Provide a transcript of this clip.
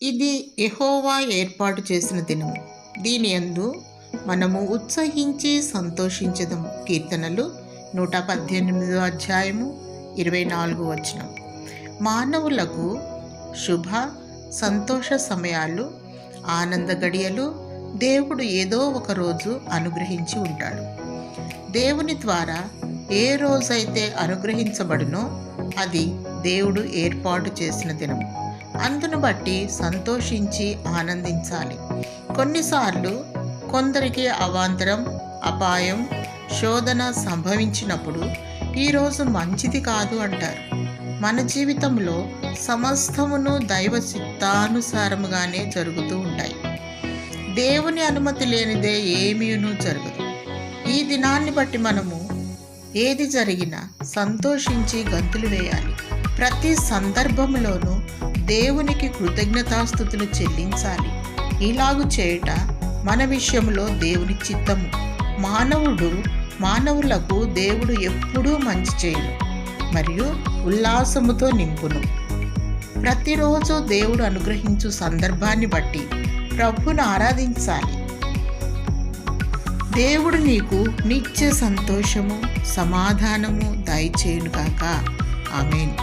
ఇది యెహోవా ఏర్పాటు చేసిన దినము, దీని యందు మనము ఉత్సహించి సంతోషించదము. కీర్తనలు 118 అధ్యాయము 24 వచనం. మానవులకు శుభ సంతోష సమయాలు, ఆనంద గడియలు దేవుడు ఏదో ఒక రోజు అనుగ్రహించి ఉంటాడు. దేవుని ద్వారా ఏ రోజైతే అనుగ్రహించబడునో అది దేవుడు ఏర్పాటు చేసిన దినము. అందును బట్టి సంతోషించి ఆనందించాలి. కొన్నిసార్లు కొందరికి అవాంతరం, అపాయం, శోధన సంభవించినప్పుడు ఈరోజు మంచిది కాదు అంటారు. మన జీవితంలో సమస్తమును దైవ చిత్తానుసారముగానే జరుగుతూ ఉంటాయి. దేవుని అనుమతి లేనిదే ఏమీనూ జరగదు. ఈ దినాన్ని బట్టి మనము ఏది జరిగినా సంతోషించి గంతులు వేయాలి. ప్రతి సందర్భంలోనూ దేవునికి కృతజ్ఞతాస్తుతులు చెల్లించాలి. ఇలాగు చేయుట మన విషయంలో దేవుని చిత్తము. మానవులకు దేవుడు ఎప్పుడూ మంచి చేయును మరియు ఉల్లాసముతో నింపును. ప్రతిరోజు దేవుడు అనుగ్రహించు సందర్భాన్ని బట్టి ప్రభువును ఆరాధించాలి. దేవుడు నీకు నిత్య సంతోషము, సమాధానము దయచేయును గాక. ఆమేన్.